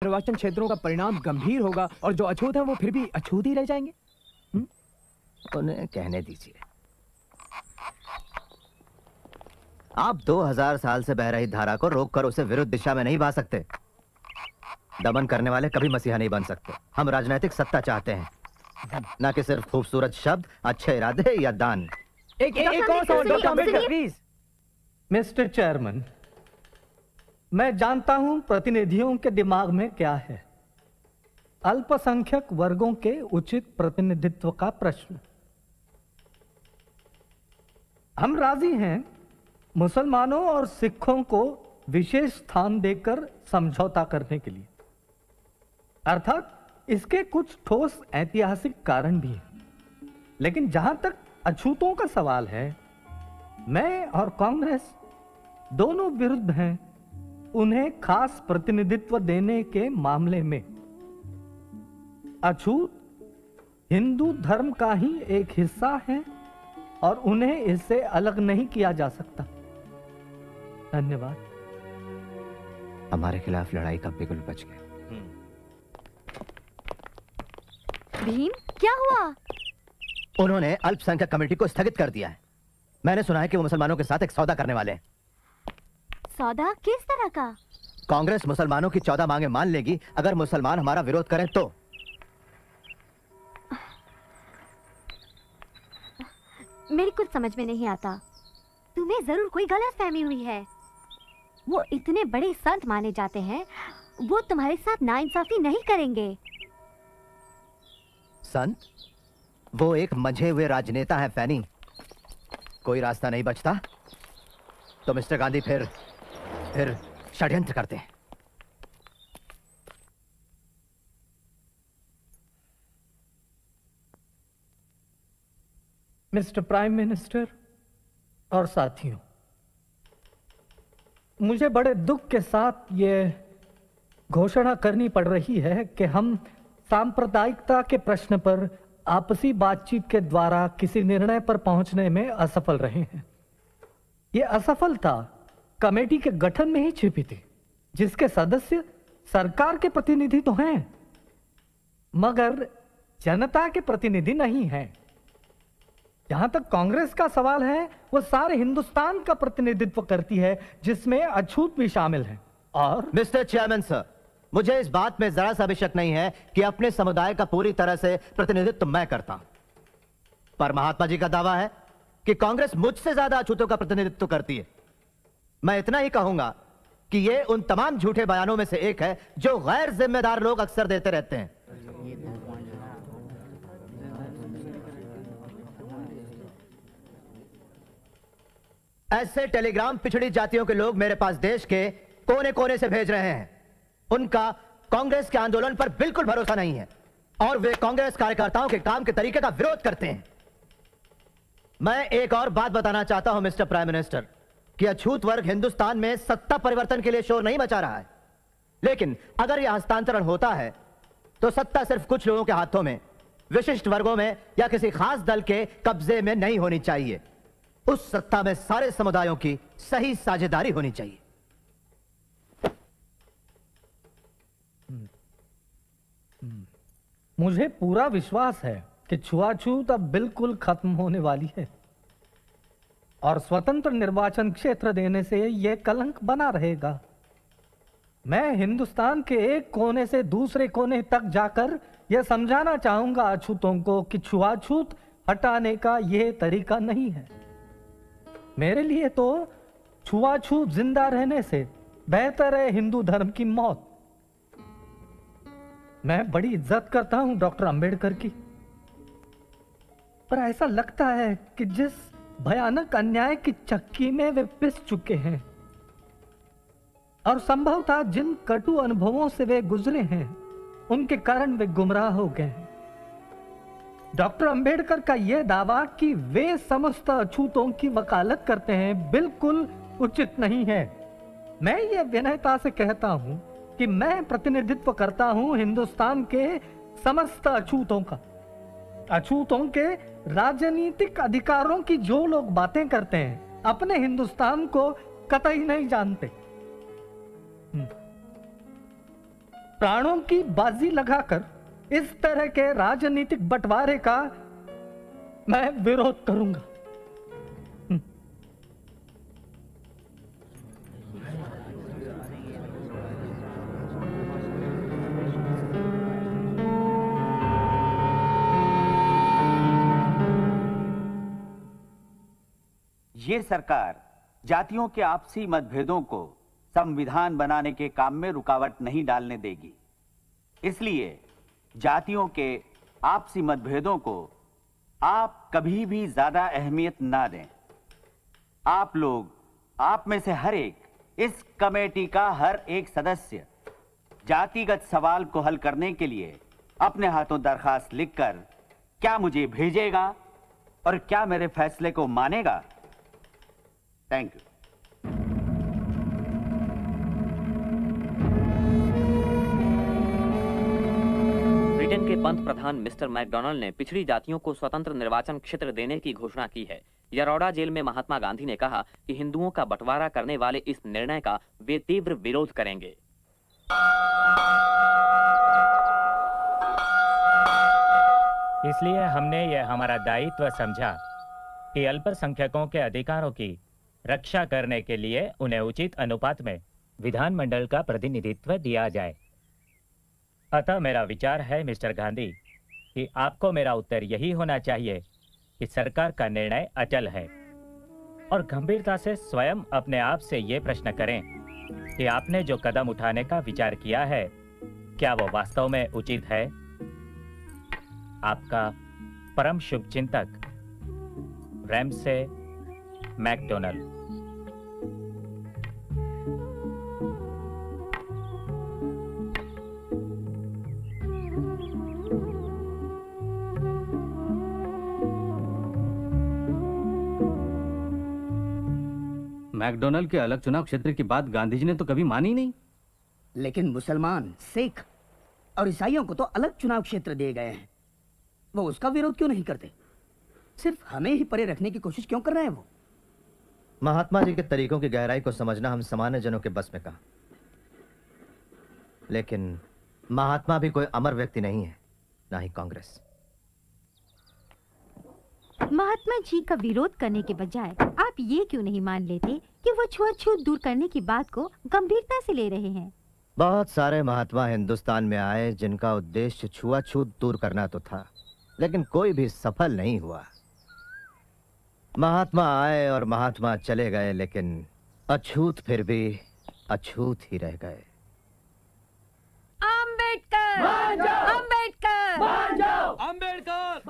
निर्वाचन क्षेत्रों का परिणाम गंभीर होगा और जो अछूत हैं वो फिर भी अछूत ही रह जाएंगे। उन्हें कहने दीजिए। आप 2000 साल से बह रही धारा को रोककर उसे विरुद्ध दिशा में नहीं बहा सकते। दमन करने वाले कभी मसीहा नहीं बन सकते। हम राजनीतिक सत्ता चाहते हैं, न कि सिर्फ खूबसूरत शब्द, अच्छे इरादे या दान। एक और सवाल doctor Ambedkar please. Mister chairman, मैं जानता हूं प्रतिनिधियों के दिमाग में क्या है। अल्पसंख्यक वर्गों के उचित प्रतिनिधित्व का प्रश्न। हम राजी हैं मुसलमानों और सिखों को विशेष स्थान देकर समझौता करने के लिए, अर्थात इसके कुछ ठोस ऐतिहासिक कारण भी हैं। लेकिन जहां तक अछूतों का सवाल है, मैं और कांग्रेस दोनों विरुद्ध हैं उन्हें खास प्रतिनिधित्व देने के मामले में। अछूत हिंदू धर्म का ही एक हिस्सा है और उन्हें इससे अलग नहीं किया जा सकता। धन्यवाद। हमारे खिलाफ लड़ाई का बिगुल बच गया। भीम, क्या हुआ? उन्होंने अल्पसंख्यक कमेटी को स्थगित कर दिया है। मैंने सुना है कि वो मुसलमानों के साथ एक सौदा करने वाले हैं। सौदा किस तरह का? कांग्रेस मुसलमानों की 14 मांगे मान लेगी अगर मुसलमान हमारा विरोध करें तो। मेरी कुछ समझ में नहीं आता। तुम्हें जरूर कोई गलतफहमी हुई है। वो इतने बड़े संत माने जाते हैं, वो तुम्हारे साथ नाइंसाफी नहीं करेंगे। संत? वो एक मंझे हुए राजनेता है फैनी। कोई रास्ता नहीं बचता तो मिस्टर गांधी फिर षड्यंत्र करते हैं। मिस्टर प्राइम मिनिस्टर और साथियों, मुझे बड़े दुख के साथ ये घोषणा करनी पड़ रही है कि हम सांप्रदायिकता के प्रश्न पर आपसी बातचीत के द्वारा किसी निर्णय पर पहुंचने में असफल रहे हैं। ये असफलता कमेटी के गठन में ही छिपी थी, जिसके सदस्य सरकार के प्रतिनिधि तो हैं मगर जनता के प्रतिनिधि नहीं हैं। जहां तक कांग्रेस का सवाल है, वो सारे हिंदुस्तान का प्रतिनिधित्व करती है, जिसमें अछूत भी शामिल है। और मिस्टर चेयरमैन सर, मुझे इस बात में जरा सा भी शक नहीं है कि अपने समुदाय का पूरी तरह से प्रतिनिधित्व मैं करता हूं। पर महात्मा जी का दावा है कि कांग्रेस मुझसे ज्यादा अछूतों का प्रतिनिधित्व करती है। मैं इतना ही कहूंगा कि यह उन तमाम झूठे बयानों में से एक है जो गैर जिम्मेदार लोग अक्सर देते रहते हैं। ऐसे टेलीग्राम पिछड़ी जातियों के लोग मेरे पास देश के कोने कोने से भेज रहे हैं। उनका कांग्रेस के आंदोलन पर बिल्कुल भरोसा नहीं है और वे कांग्रेस कार्यकर्ताओं के काम के तरीके का विरोध करते हैं। मैं एक और बात बताना चाहता हूं मिस्टर प्राइम मिनिस्टर कि अछूत वर्ग हिंदुस्तान में सत्ता परिवर्तन के लिए शोर नहीं मचा रहा है, लेकिन अगर यह हस्तांतरण होता है तो सत्ता सिर्फ कुछ लोगों के हाथों में, विशिष्ट वर्गों में या किसी खास दल के कब्जे में नहीं होनी चाहिए। उस सत्ता में सारे समुदायों की सही साझेदारी होनी चाहिए। मुझे पूरा विश्वास है कि छुआछूत अब बिल्कुल खत्म होने वाली है और स्वतंत्र निर्वाचन क्षेत्र देने से यह कलंक बना रहेगा। मैं हिंदुस्तान के एक कोने से दूसरे कोने तक जाकर यह समझाना चाहूंगा अछूतों को कि छुआछूत हटाने का यह तरीका नहीं है। मेरे लिए तो छुआछूत जिंदा रहने से बेहतर है हिंदू धर्म की मौत। मैं बड़ी इज्जत करता हूं डॉक्टर अंबेडकर की, पर ऐसा लगता है कि जिस भयानक अन्याय की चक्की में वे पिस चुके हैं और संभवतः जिन कटु अनुभवों से वे गुजरे हैं, उनके कारण वे गुमराह हो गए हैं। डॉक्टर अंबेडकर का यह दावा कि वे समस्त अछूतों की वकालत करते हैं बिल्कुल उचित नहीं है। मैं ये विनयता से कहता हूं कि मैं प्रतिनिधित्व करता हूं हिंदुस्तान के समस्त अछूतों का। अछूतों के राजनीतिक अधिकारों की जो लोग बातें करते हैं, अपने हिंदुस्तान को कतई नहीं जानते। प्राणों की बाजी लगाकर इस तरह के राजनीतिक बंटवारे का मैं विरोध करूंगा। ये सरकार जातियों के आपसी मतभेदों को संविधान बनाने के काम में रुकावट नहीं डालने देगी। इसलिए जातियों के आपसी मतभेदों को आप कभी भी ज्यादा अहमियत ना दें। आप लोग, आप में से हर एक, इस कमेटी का हर एक सदस्य जातिगत सवाल को हल करने के लिए अपने हाथों दरखास्त लिखकर क्या मुझे भेजेगा और क्या मेरे फैसले को मानेगा। Thank you. ब्रिटेन के पंत प्रधान मिस्टर मैकडोनाल्ड ने पिछड़ी जातियों को स्वतंत्र निर्वाचन क्षेत्र देने की घोषणा की है। यरोड़ा जेल में महात्मा गांधी ने कहा कि हिंदुओं का बंटवारा करने वाले इस निर्णय का वे तीव्र विरोध करेंगे। इसलिए हमने यह हमारा दायित्व समझा कि अल्पसंख्यकों के अधिकारों की रक्षा करने के लिए उन्हें उचित अनुपात में विधानमंडल का प्रतिनिधित्व दिया जाए। अतः मेरा विचार है मिस्टर गांधी कि आपको मेरा उत्तर यही होना चाहिए कि सरकार का निर्णय अचल है, और गंभीरता से स्वयं अपने आप से ये प्रश्न करें कि आपने जो कदम उठाने का विचार किया है क्या वो वास्तव में उचित है। आपका परम शुभचिंतक रैमसे मैकडोनाल्ड। मैकडोनाल्ड के अलग चुनाव क्षेत्र की बात गांधी जी ने तो कभी मानी नहीं। लेकिन मुसलमान, सिख और ईसाइयों को तो अलग चुनाव क्षेत्र दिए गए हैं। वो उसका विरोध क्यों नहीं करते? सिर्फ हमें ही परे रखने की कोशिश क्यों कर रहे हैं वो? महात्मा जी के तरीकों की गहराई को समझना हम सामान्य जनों के बस में कहा। लेकिन महात्मा भी कोई अमर व्यक्ति नहीं है, ना ही कांग्रेस। महात्मा जी का विरोध करने के बजाय आप ये क्यों नहीं मान लेते कि वो छुआछूत दूर करने की बात को गंभीरता से ले रहे हैं? बहुत सारे महात्मा हिंदुस्तान में आए जिनका उद्देश्य छुआछूत दूर करना तो था, लेकिन कोई भी सफल नहीं हुआ। महात्मा आए और महात्मा चले गए, लेकिन अछूत फिर भी अछूत ही रह गए। अंबेडकर, अंबेडकर, अंबेडकर,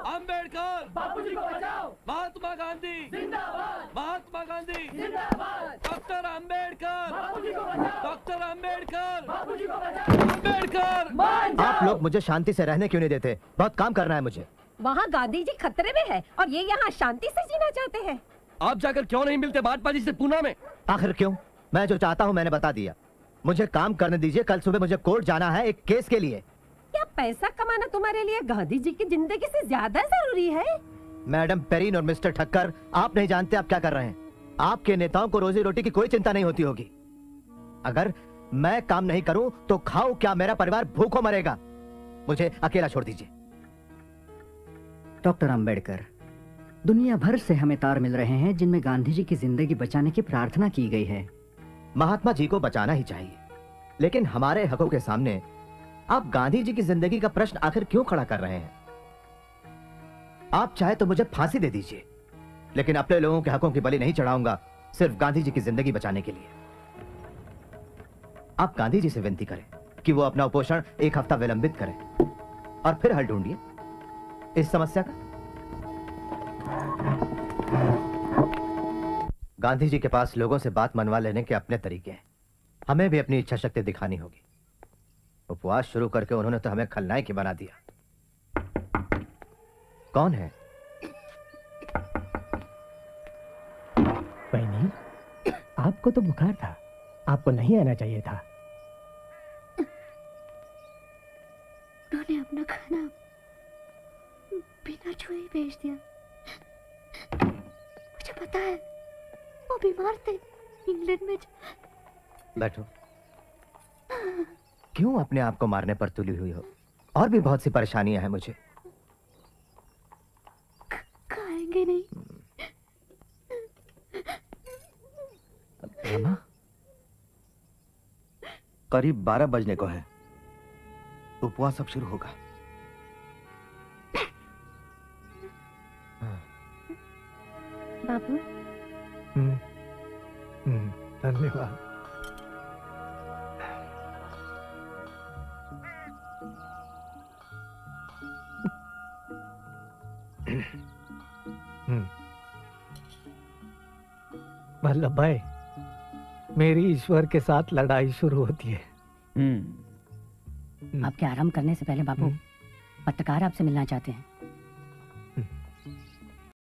अंबेडकर, बापूजी को बचाओ, महात्मा गांधी जिंदाबाद, महात्मा गांधी जिंदाबाद, डॉक्टर अंबेडकर, बापूजी को बचाओ, डॉक्टर अंबेडकर, बापूजी को बचाओ, अंबेडकर। आप लोग मुझे शांति से रहने क्यों नहीं देते? बहुत काम करना है मुझे। वहाँ गांधी जी खतरे में है और ये यहाँ शांति से जीना चाहते हैं। आप जाकर क्यों नहीं मिलते महात्मा जी से पूना में? आखिर क्यों? मैं जो चाहता हूँ मैंने बता दिया। मुझे काम करने दीजिए। कल सुबह मुझे कोर्ट जाना है एक केस के लिए। क्या पैसा कमाना तुम्हारे लिए गांधी जी की जिंदगी से ज्यादा जरूरी है? मैडम पेरीन और मिस्टर ठक्कर, आप नहीं जानते आप क्या कर रहे हैं। आपके नेताओं को रोजी रोटी की कोई चिंता नहीं होती होगी। अगर मैं काम नहीं करूं तो खाओ क्या मेरा परिवार भूखों मरेगा। मुझे अकेला छोड़ दीजिए। डॉक्टर अंबेडकर, दुनिया भर से हमें तार मिल रहे हैं जिनमें गांधी जी की जिंदगी बचाने की प्रार्थना की गई है। महात्मा जी को बचाना ही चाहिए, लेकिन हमारे हकों के सामने आप गांधी जी की जिंदगी का प्रश्न आखिर क्यों खड़ा कर रहे हैं? आप चाहे तो मुझे फांसी दे दीजिए, लेकिन अपने लोगों के हकों की बलि नहीं चढ़ाऊंगा सिर्फ गांधी जी की जिंदगी बचाने के लिए। आप गांधी जी से विनती करें कि वो अपना उपोषण एक हफ्ता विलंबित करें और फिर हल ढूंढिए इस समस्या का। गांधी जी के पास लोगों से बात मनवा लेने के अपने तरीके हैं। हमें भी अपनी इच्छा शक्ति दिखानी होगी। उपवास शुरू करके उन्होंने तो हमें खलनायक ही बना दिया। कौन है? बहनी, आपको तो बुखार था, आपको नहीं आना चाहिए था। उन्होंने अपना खाना बिना छुए ही भेज दिया। मुझे पता है वो बीमार थे इंग्लैंड में। बैठो। क्यों अपने आप को मारने पर तुली हुई हो? और भी बहुत सी परेशानियां हैं मुझे। खाएंगे नहीं? रमा, करीब 12 बजने को है, उपवास अब शुरू होगा। बाबू। धन्यवाद। वल्लभ भाई, मेरी ईश्वर के साथ लड़ाई शुरू होती है। आपके आराम करने से पहले बाबू, पत्रकार आपसे मिलना चाहते हैं।